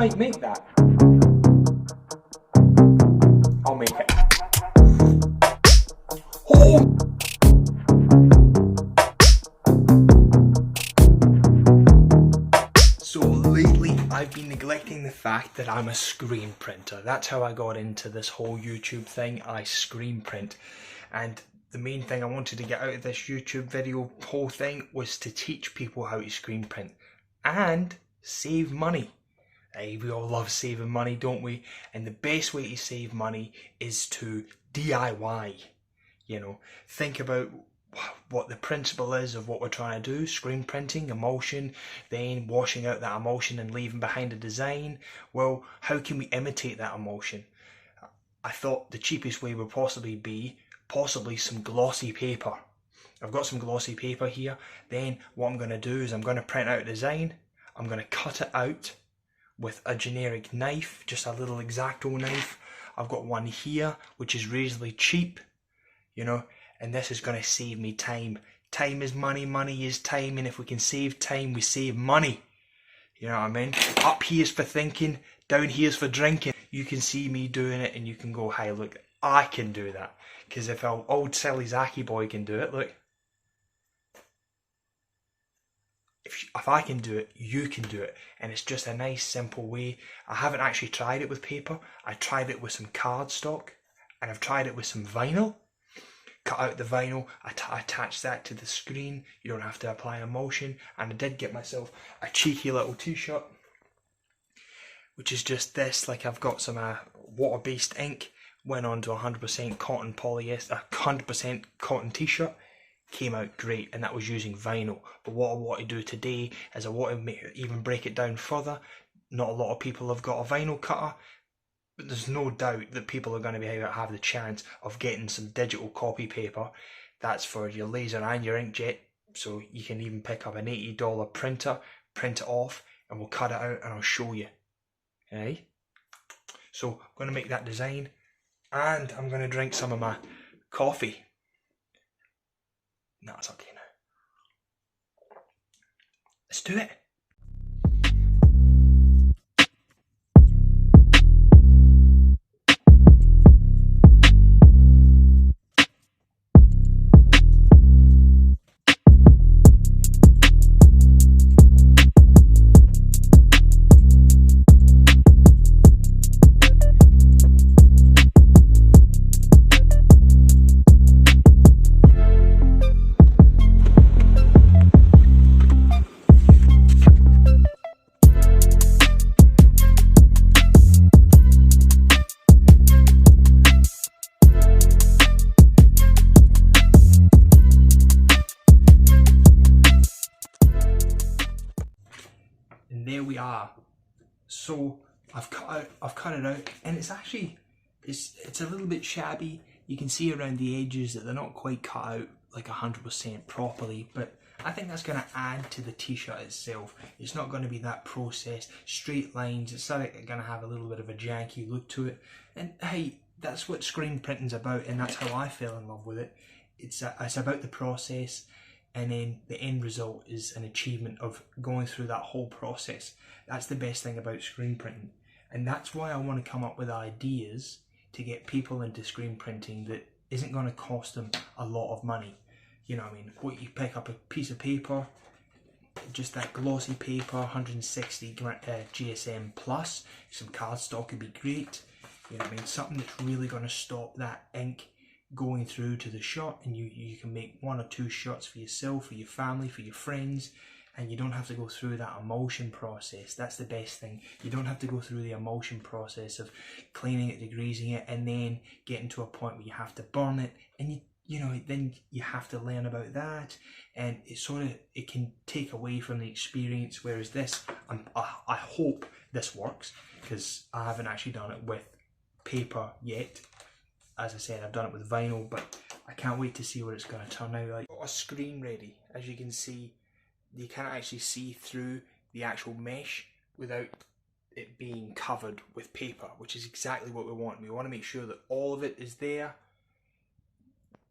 might make that. I'll make it. Oh! So lately I've been neglecting the fact that I'm a screen printer. That's how I got into this whole YouTube thing. I screen print. And the main thing I wanted to get out of this YouTube video whole thing was to teach people how to screen print and save money. Hey, we all love saving money, don't we? And the best way to save money is to DIY. You know, think about what the principle is of what we're trying to do: screen printing, emulsion, then washing out that emulsion and leaving behind a design. Well, how can we imitate that emulsion? I thought the cheapest way would possibly be some glossy paper. I've got some glossy paper here. Then what I'm going to do is I'm going to print out a design. I'm going to cut it out with a generic knife, just a little X-Acto knife. I've got one here which is reasonably cheap, you know, and this is going to save me time. Time is money, money is time, and if we can save time, we save money. You know what I mean? Up here's for thinking, down here's for drinking. You can see me doing it and you can go, hey, look, I can do that. Because if our old silly Zaki boy can do it, look. If I can do it, you can do it. And it's just a nice, simple way. I haven't actually tried it with paper. I tried it with some cardstock, and I've tried it with some vinyl. Cut out the vinyl, attach that to the screen. You don't have to apply emulsion. And I did get myself a cheeky little t-shirt, which is just this. Like, I've got some water-based ink, went on to 100% cotton polyester, 100% cotton t-shirt. Came out great, and that was using vinyl. But what I want to do today is I want to even break it down further. Not a lot of people have got a vinyl cutter, but there's no doubt that people are going to be able to have the chance of getting some digital copy paper. That's for your laser and your inkjet, so you can even pick up an $80 printer, print it off, and we'll cut it out and I'll show you. Okay? So I'm going to make that design, and I'm going to drink some of my coffee. No, it's okay now. Let's do it. And there we are. So I've cut it out, and it's actually it's a little bit shabby. You can see around the edges that they're not quite cut out like 100% properly, but I think that's going to add to the t-shirt itself. It's not going to be that processed, straight lines. It's going to have a little bit of a janky look to it. And hey, that's what screen printing's about, and that's how I fell in love with it. It's about the process, and then the end result is an achievement of going through that whole process. That's the best thing about screen printing, and that's why I want to come up with ideas to get people into screen printing that isn't going to cost them a lot of money. You know what I mean? What, you pick up a piece of paper, just that glossy paper, 160 GSM plus, some cardstock would be great. You know what I mean? Something that's really going to stop that ink going through to the shot, and you can make 1 or 2 shots for yourself, for your family, for your friends, and you don't have to go through that emulsion process. That's the best thing. You don't have to go through the emulsion process of cleaning it, degreasing it, and then getting to a point where you have to burn it, and you know, then you have to learn about that, and it can take away from the experience. Whereas this, I hope this works, because I haven't actually done it with paper yet. As I said, I've done it with vinyl, but I can't wait to see what it's going to turn out like. Got a screen ready. As you can see, you can't actually see through the actual mesh without it being covered with paper, which is exactly what we want. We want to make sure that all of it is there.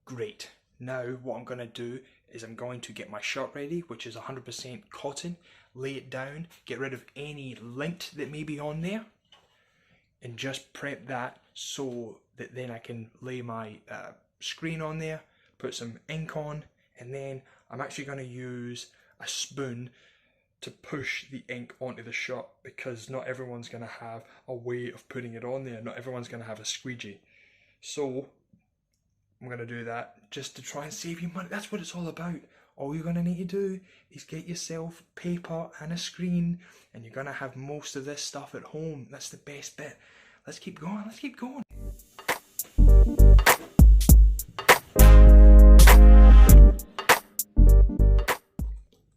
Great. Now what I'm going to do is I'm going to get my shirt ready, which is 100% cotton, lay it down, get rid of any lint that may be on there, and just prep that so that then I can lay my screen on there, put some ink on, and then I'm actually going to use a spoon to push the ink onto the shirt, because not everyone's going to have a way of putting it on there. Not everyone's going to have a squeegee. So I'm going to do that just to try and save you money. That's what it's all about. All you're going to need to do is get yourself paper and a screen, and you're going to have most of this stuff at home. That's the best bit. Let's keep going, let's keep going.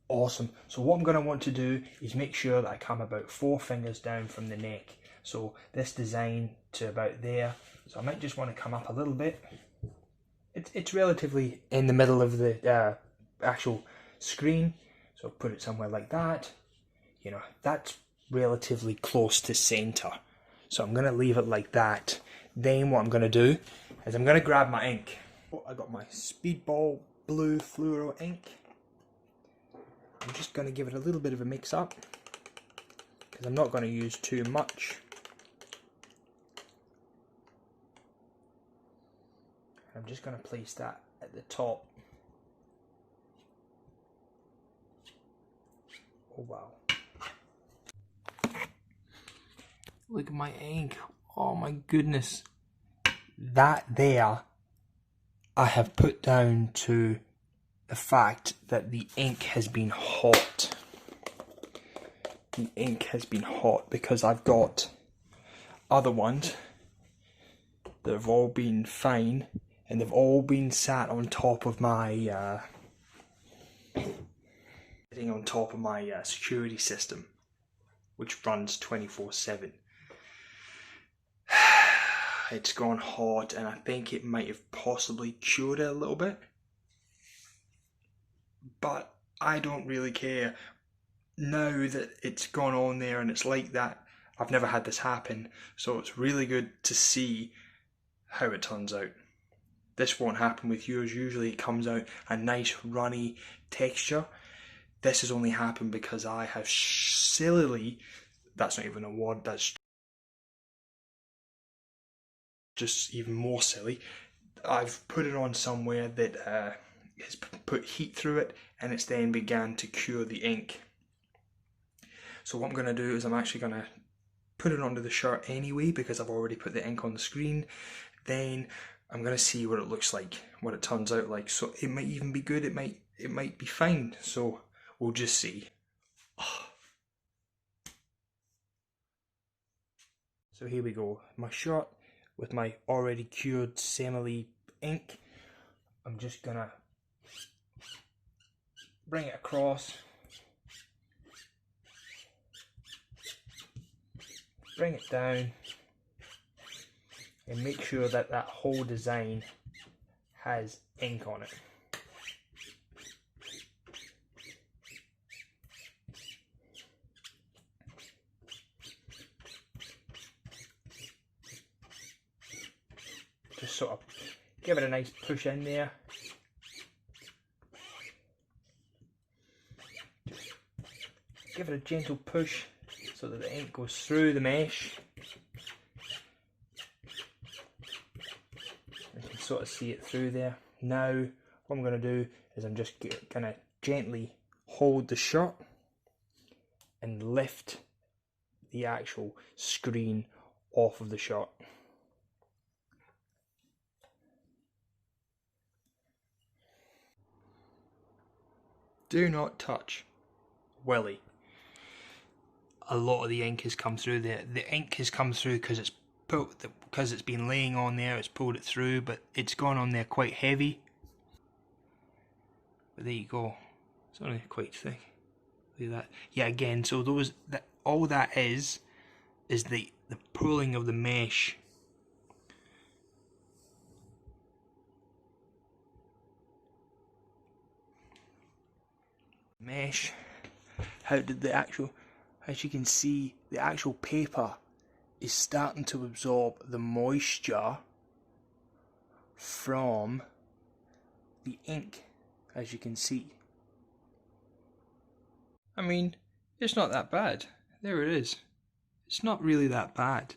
Awesome. So what I'm going to want to do is make sure that I come about 4 fingers down from the neck. So this design to about there. So I might just want to come up a little bit. It's relatively in the middle of the actual screen. So put it somewhere like that. You know, that's relatively close to center. So I'm going to leave it like that. Then what I'm going to do is I'm going to grab my ink. Oh, I got my Speedball blue fluoro ink. I'm just going to give it a little bit of a mix up, because I'm not going to use too much. I'm just going to place that at the top. Oh wow. Look at my ink. Oh my goodness. That there I have put down to the fact that the ink has been hot. The ink has been hot, because I've got other ones that have all been fine, and they've all been sat on top of my sitting on top of my security system, which runs 24/7. It's gone hot, and I think it might have possibly chewed it a little bit. But I don't really care. Now that it's gone on there and it's like that, I've never had this happen, so it's really good to see how it turns out. This won't happen with yours. Usually it comes out a nice runny texture. This has only happened because I have sillily, that's not even a word, that's just even more silly, I've put it on somewhere that has put heat through it, and it's then began to cure the ink. So what I'm going to do is I'm actually going to put it onto the shirt anyway, because I've already put the ink on the screen. Then I'm going to see what it looks like, what it turns out like. So it might even be good, it might be fine, so we'll just see. So here we go, my shirt with my already cured semoli ink. I'm just gonna bring it across, bring it down, and make sure that that whole design has ink on it. Just sort of give it a nice push in there. Give it a gentle push so that the ink goes through the mesh. You can sort of see it through there. Now what I'm going to do is I'm just going to gently hold the shirt and lift the actual screen off of the shirt. Do not touch. Willy. A lot of the ink has come through there. The ink has come through because it's been laying on there, it's pulled it through, but it's gone on there quite heavy. But there you go. It's only quite thick. Look at that. Yeah, again, so all that is the pulling of the mesh. Mesh. How did the actual, as you can see, the actual paper is starting to absorb the moisture from the ink, as you can see. I mean, it's not that bad. There it is. It's not really that bad.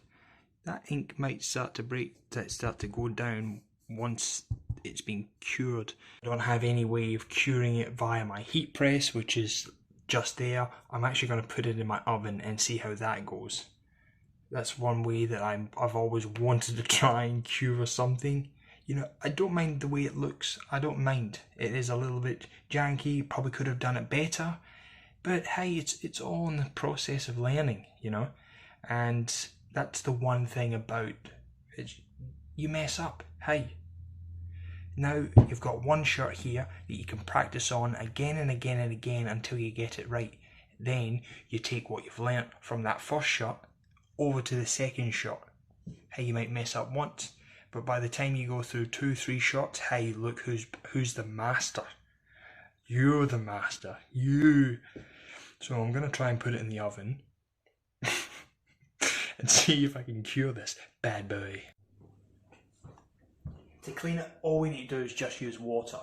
That ink might start to go down once it's been cured. I don't have any way of curing it via my heat press, which is just there. I'm actually going to put it in my oven and see how that goes. That's one way that I've always wanted to try and cure something. You know, I don't mind the way it looks. I don't mind. It is a little bit janky. Probably could have done it better. But hey, it's all in the process of learning, you know. And that's the one thing about it. You mess up. Hey. Now you've got one shirt here that you can practice on again and again and again until you get it right. Then you take what you've learnt from that first shot over to the second shot. Hey, you might mess up once, but by the time you go through 2-3 shots, hey, look who's the master. You're the master. You. So I'm going to try and put it in the oven and see if I can cure this bad boy. To clean it, all we need to do is just use water.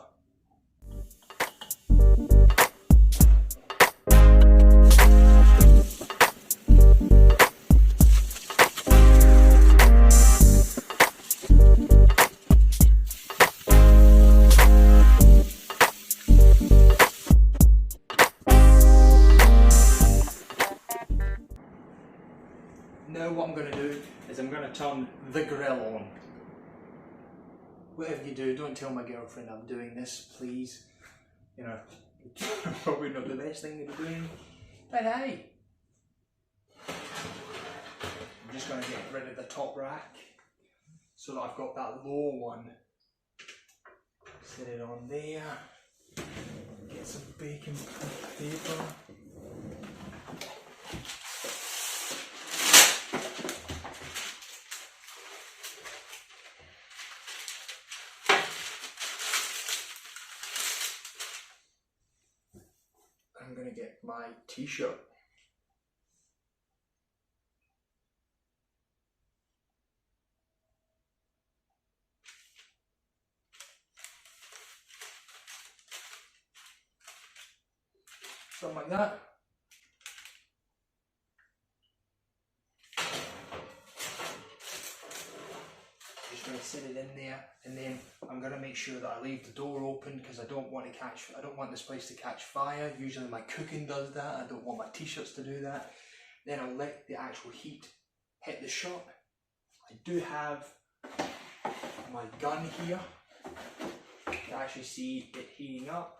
Now what I'm going to do is I'm going to turn the grill on. Whatever you do, don't tell my girlfriend I'm doing this, please. You know, probably not the best thing to be doing, but hey. I'm just going to get rid of the top rack so that I've got that low one. Set it on there. Get some baking paper. I'm going to get my t-shirt. Something like that. Just going to set it in there, and then I'm going to make sure that I leave the door open because I don't want this place to catch fire. Usually my cooking does that. I don't want my t-shirts to do that. Then I'll let the actual heat hit the shot. I do have my gun here. You can actually see it heating up.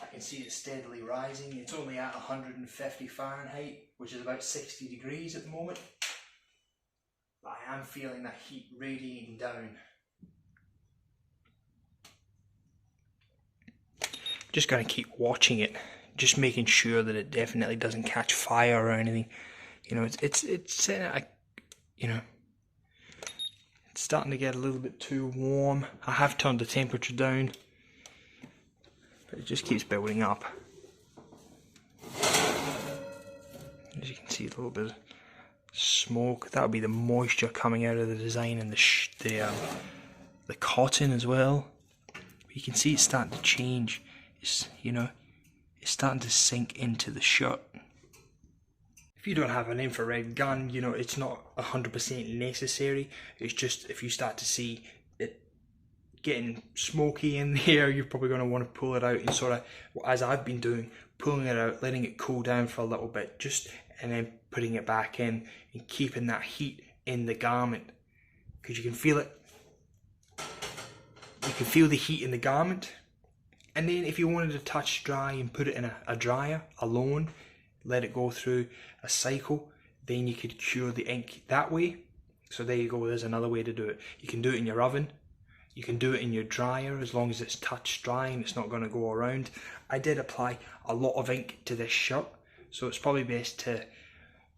I can see it steadily rising. It's only at 150 Fahrenheit, which is about 60 degrees at the moment. But I am feeling that heat radiating down. Just going to keep watching it, just making sure that it definitely doesn't catch fire or anything. You know, it's you know, it's starting to get a little bit too warm. I have turned the temperature down, but it just keeps building up. As you can see, a little bit of smoke. That would be the moisture coming out of the design and the cotton as well. But you can see it's starting to change. It's, you know, it's starting to sink into the shirt. If you don't have an infrared gun, you know, it's not 100% necessary. It's just if you start to see it getting smoky in there, you're probably going to want to pull it out and sort of, as I've been doing, pulling it out, letting it cool down for a little bit, and then putting it back in and keeping that heat in the garment, because you can feel it. You can feel the heat in the garment. And then if you wanted to touch dry and put it in a dryer alone, let it go through a cycle, then you could cure the ink that way. So there you go, there's another way to do it. You can do it in your oven, you can do it in your dryer as long as it's touch dry and it's not going to go around. I did apply a lot of ink to this shirt, so it's probably best to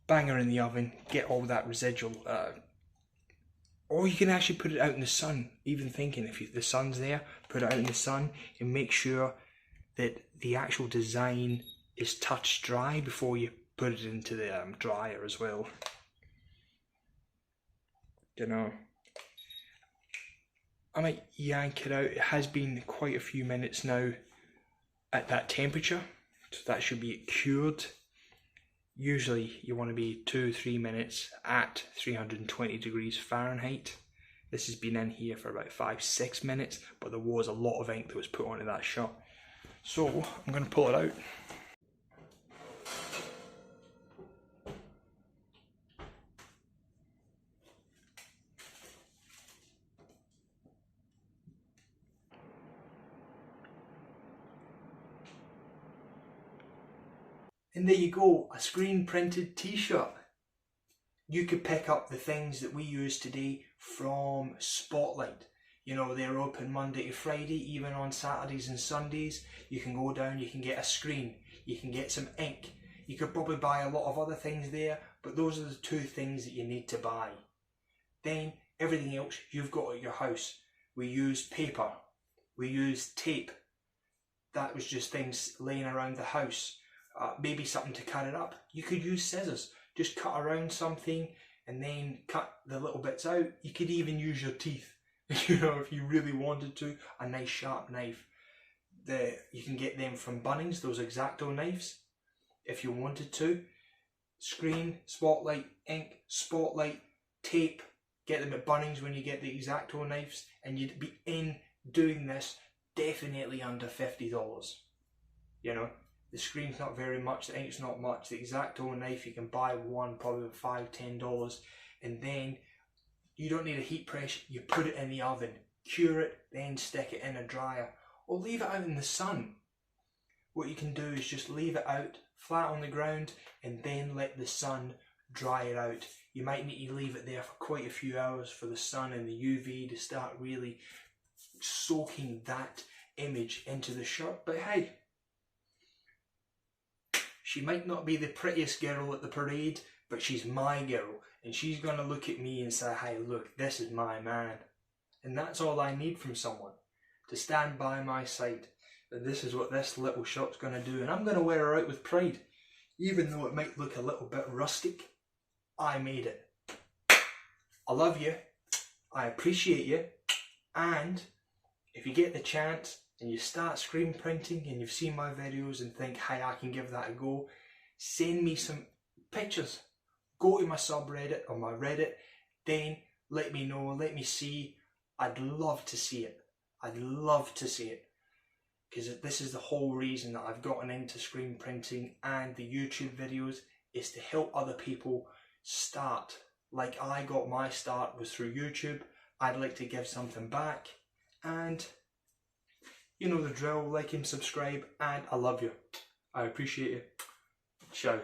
bang her in the oven, get all that residual, or you can actually put it out in the sun. Even thinking if the sun's there, put it out in the sun and make sure that the actual design is touch dry before you put it into the dryer as well. You know, I might yank it out. It has been quite a few minutes now at that temperature, so that should be cured. Usually you want to be 2-3 minutes at 320 degrees Fahrenheit. This has been in here for about 5-6 minutes, but there was a lot of ink that was put onto that shot. So I'm going to pull it out. And there you go, a screen printed t-shirt. You could pick up the things that we use today from Spotlight. You know, they're open Monday to Friday, even on Saturdays and Sundays. You can go down, you can get a screen, you can get some ink. You could probably buy a lot of other things there, but those are the two things that you need to buy. Then everything else you've got at your house. We use paper, we use tape. That was just things laying around the house. Maybe something to cut it up. You could use scissors. Just cut around something and then cut the little bits out. You could even use your teeth, you know, if you really wanted to. A nice sharp knife. You can get them from Bunnings, those X-Acto knives, if you wanted to. Screen, Spotlight, ink, Spotlight, tape. Get them at Bunnings when you get the X-Acto knives, and you'd be in doing this definitely under $50. You know. The screen's not very much, the ink's not much. The X-Acto knife, you can buy one probably $5-10, and then you don't need a heat press. You put it in the oven, cure it, then stick it in a dryer, or leave it out in the sun. What you can do is just leave it out flat on the ground and then let the sun dry it out. You might need to leave it there for quite a few hours for the sun and the UV to start really soaking that image into the shirt. But hey, she might not be the prettiest girl at the parade, but she's my girl, and she's going to look at me and say, hey, look, this is my man. And that's all I need from someone, to stand by my side. And this is what this little shot's going to do, and I'm going to wear her out with pride. Even though it might look a little bit rustic, I made it. I love you, I appreciate you, and if you get the chance, and you start screen printing and you've seen my videos and think, hey, I can give that a go, send me some pictures. Go to my subreddit or my Reddit, then let me know, let me see. I'd love to see it. I'd love to see it. Because this is the whole reason that I've gotten into screen printing and the YouTube videos, is to help other people start. Like I got my start was through YouTube. I'd like to give something back, and you know the drill, like and subscribe, and I love you. I appreciate you. Ciao.